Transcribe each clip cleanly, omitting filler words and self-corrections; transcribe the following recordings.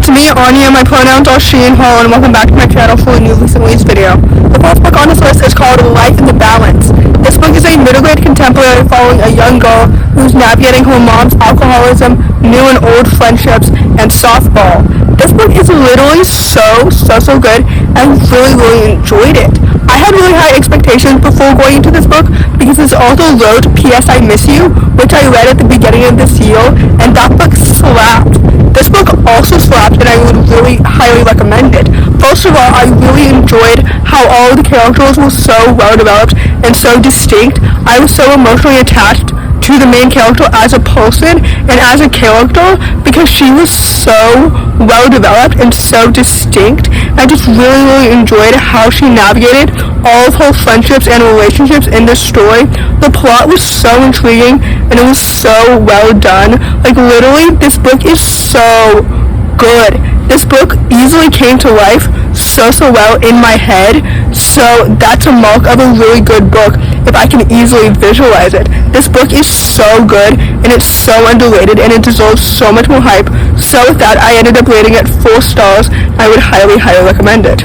it's me, Anja. My pronouns are she and her, and welcome back to my channel for a new recently video. The first book on this list is called Life in the Balance. This book is a middle-grade contemporary following a young girl who's navigating her mom's alcoholism, new and old friendships, and softball. This book is literally so good. I really enjoyed it. I had really high expectations before going into this book because this author wrote P.S. I Miss You, which I read at the beginning of this year, and that book slapped. This book also slapped, and I would really highly recommend it. First of all, I really enjoyed how all of the characters were so well developed and so distinct. I was so emotionally attached to the main character as a person and as a character because she was so well developed and so distinct. I just really enjoyed how she navigated all of her friendships and relationships in this story. The plot was so intriguing and it was so well done. Like literally, this book is so good. This book easily came to life so well in my head, so that's a mark of a really good book if I can easily visualize it. This book is so good and it's so underrated and it deserves so much more hype, so with that I ended up rating it 4 stars. I would highly recommend it.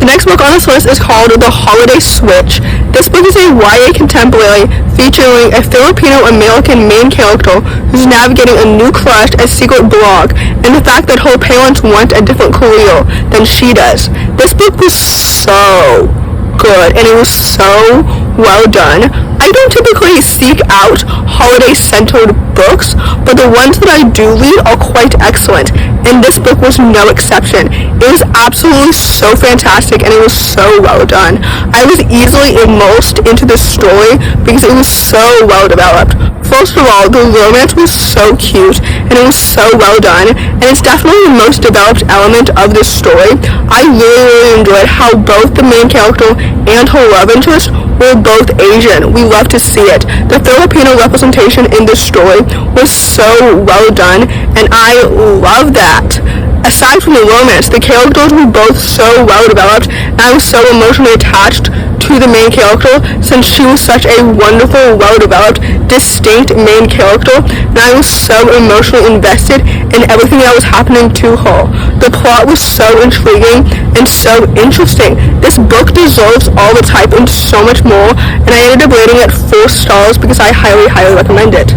The next book on this list is called The Holiday Switch. This book is a YA contemporary featuring a Filipino-American main character who's navigating a new crush, a secret blog, and the fact that her parents want a different career than she does. This book was so good and it was so well done. I don't typically seek out holiday-centered books, but the ones that I do read are quite excellent, and this book was no exception. It was absolutely so fantastic and it was so well done. I was easily immersed into this story because it was so well developed. First of all, the romance was so cute and it was so well done, and it's definitely the most developed element of this story. I really enjoyed how both the main character and her love interest were both Asian. We love to see it. The Filipino representation in this story was so well done, and I love that. Aside from the romance, the characters were both so well developed, and I was so emotionally attached to the main character since she was such a wonderful, well-developed, distinct main character, and I was so emotionally invested in everything that was happening to her. The plot was so intriguing and so interesting. This book deserves all its hype and so much more, and I ended up rating it 4 stars because I highly recommend it.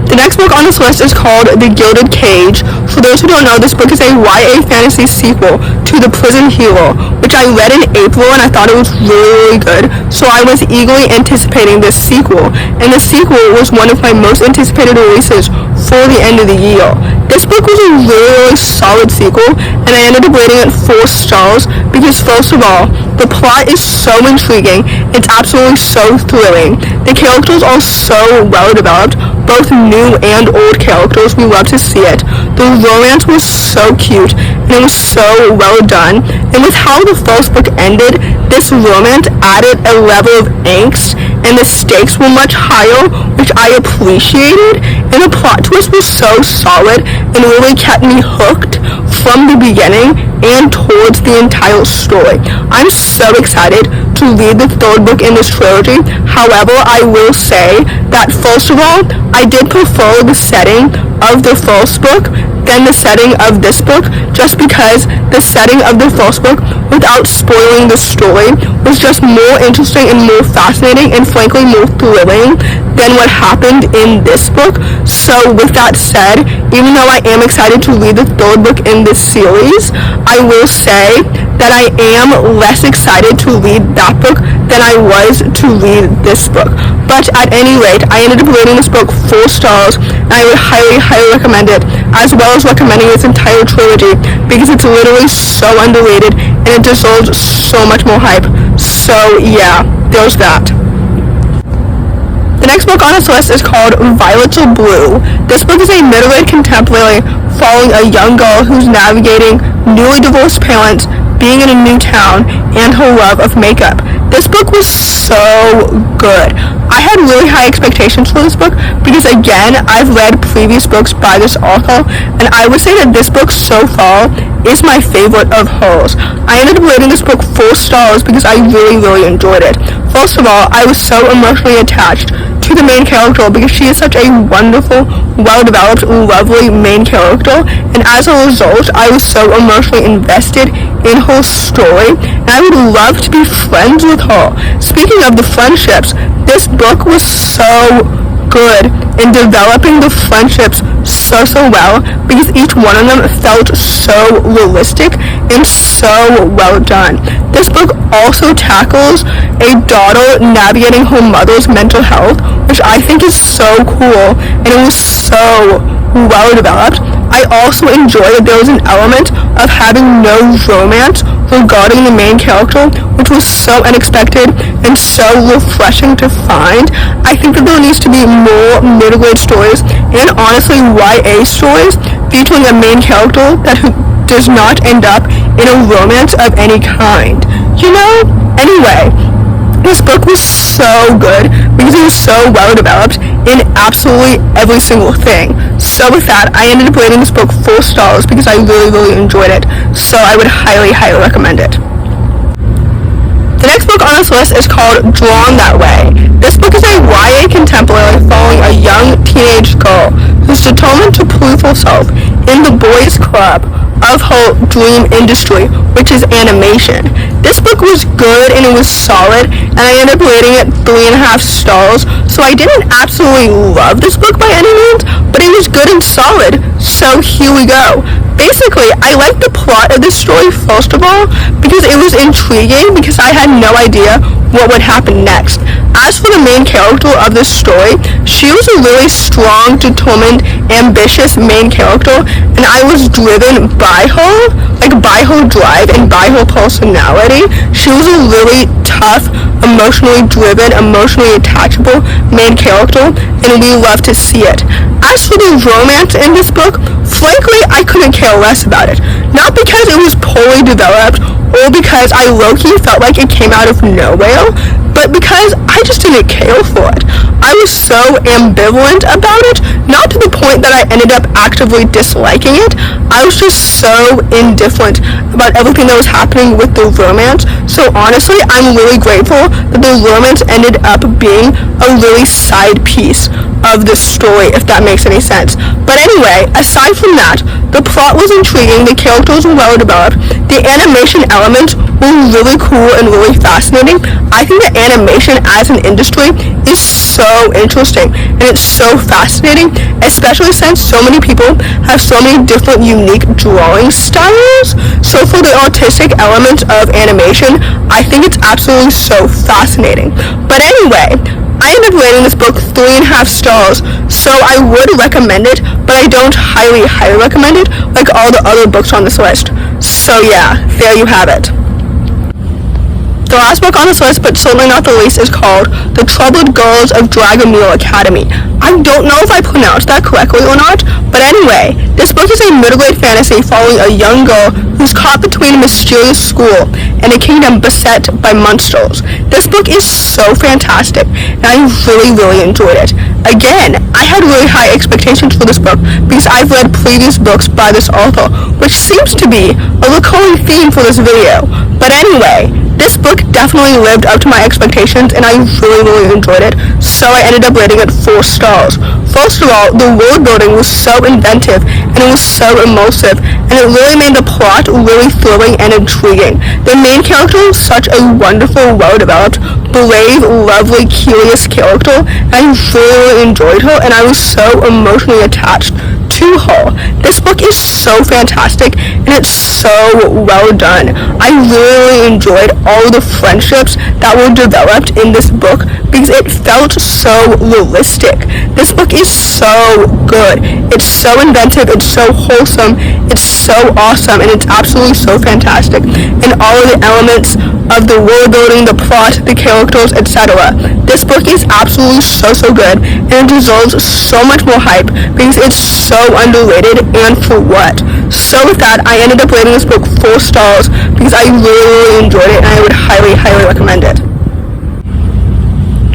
The next book on this list is called The Gilded Cage. For those who don't know, this book is a YA fantasy sequel to The Prison Hero, which I read in April and I thought it was really good, so I was eagerly anticipating this sequel, and the sequel was one of my most anticipated releases for the end of the year. This book was a really solid sequel, and I ended up rating it 4 stars because, first of all, the plot is so intriguing. It's absolutely so thrilling. The characters are so well developed, both new and old characters. We love to see it. The romance was so cute and it was so well done, and with how the first book ended, this romance added a level of angst and the stakes were much higher, which I appreciated, and the plot twist was so solid and really kept me hooked from the beginning and towards the entire story. I'm so excited to read the 3rd book in this trilogy. However, I will say that first of all, I did prefer the setting of the first book than the setting of this book, just because the setting of the first book, without spoiling the story, was just more interesting and more fascinating and frankly more thrilling than what happened in this book. So with that said, even though I am excited to read the 3rd book in this series, I will say that I am less excited to read that book than I was to read this book. But at any rate, I ended up rating this book 4 stars, and I would highly recommend it, as well as recommending its entire trilogy, because it's literally so underrated and it deserves so much more hype. So yeah, there's that. The next book on this list is called Violets Are Blue. This book is a middle-grade contemporary following a young girl who's navigating newly divorced parents, being in a new town, and her love of makeup. This book was so good. I had really high expectations for this book because, again, I've read previous books by this author, and I would say that this book so far is my favorite of hers. I ended up rating this book 4 stars because I really enjoyed it. First of all, I was so emotionally attached to the main character because she is such a wonderful, well-developed, lovely main character, and as a result, I was so emotionally invested in her story, and I would love to be friends with her. Speaking of the friendships, this book was so good in developing the friendships so well because each one of them felt so realistic and so well done. This book also tackles a daughter navigating her mother's mental health, which I think is so cool, and it was so well developed. I also enjoyed that there was an element of having no romance regarding the main character, which was so unexpected and so refreshing to find. I think that there needs to be more middle-grade stories and honestly YA stories featuring a main character that does not end up in a romance of any kind. You know? Anyway, this book was so good because it was so well developed in absolutely every single thing. So with that, I ended up rating this book 4 stars because I really enjoyed it. So I would highly recommend it. The next book on this list is called Drawn That Way. This book is a YA contemporary following a young teenage girl who's determined to prove herself in the boys' club of her dream industry, which is animation. This book was good and it was solid, and I ended up rating it 3.5 stars. So I didn't absolutely love this book by any means, but it was good and solid. So here we go. Basically, I liked the plot of this story first of all because it was intriguing because I had no idea what would happen next. As for the main character of this story, she was a really strong, determined, ambitious main character, and I was driven by her, by her drive and by her personality. She was a really tough, emotionally driven, emotionally attachable main character, and we love to see it. As for the romance in this book, frankly, I couldn't care less about it. Not because it was poorly developed or because I low-key felt like it came out of nowhere, but because I just didn't care for it. I was so ambivalent about it, not to the point that I ended up actively disliking it. I was just so indifferent about everything that was happening with the romance. So honestly, I'm really grateful that the romance ended up being a really side piece of the story, if that makes any sense. But anyway, aside from that, the plot was intriguing, the characters were well developed, the animation elements were really cool and really fascinating. I think that animation as an industry is so interesting and it's so fascinating, especially since so many people have so many different unique drawing styles. So for the artistic elements of animation, I think it's absolutely so fascinating. But anyway, I ended up rating this book 3.5 stars, so I would recommend it, but I don't highly recommend it like all the other books on this list. So yeah, there you have it. The last book on this list, but certainly not the least, is called The Troubled Girls of Dragmoir Academy. I don't know if I pronounced that correctly or not, but anyway, this book is a middle-grade fantasy following a young girl who's caught between a mysterious school and a kingdom beset by monsters. This book is so fantastic, and I really enjoyed it. Again, I had really high expectations for this book because I've read previous books by this author, which seems to be a recurring theme for this video. But anyway, this book definitely lived up to my expectations and I really enjoyed it, so I ended up rating it 4 stars. First of all, the world building was so inventive and it was so immersive, and it really made the plot really thrilling and intriguing. The main character was such a wonderful, well-developed, brave, lovely, curious character, and I really enjoyed her and I was so emotionally attached to her. This book is so fantastic and it's so well done. I really enjoyed all the friendships that were developed in this book because it felt so realistic. This book is so good. It's so inventive, it's so wholesome, it's so awesome, and it's absolutely so fantastic. And all of the elements of the world building, the plot, the characters, etc. This book is absolutely so good, and it deserves so much more hype because it's so underrated, and for what? So with that, I ended up rating this book 4 stars because I really enjoyed it and I would highly recommend it.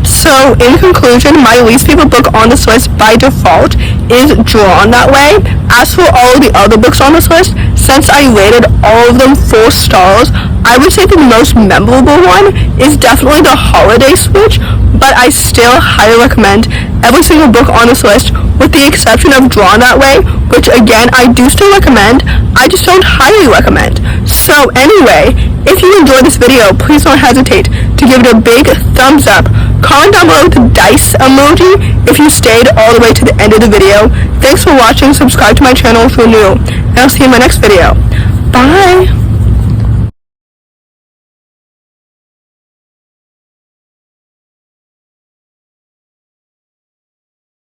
So, in conclusion, my least favorite book on this list by default is Drawn That Way. As for all of the other books on this list, since I rated all of them 4 stars, I would say the most memorable one is definitely the holiday switch, but I still highly recommend every single book on this list with the exception of Drawn That Way, which again I do still recommend, I just don't highly recommend. So anyway, if you enjoyed this video, please don't hesitate to give it a big thumbs up. Comment down below with the dice emoji if you stayed all the way to the end of the video. Thanks for watching, subscribe to my channel if you're new, and I'll see you in my next video. Bye!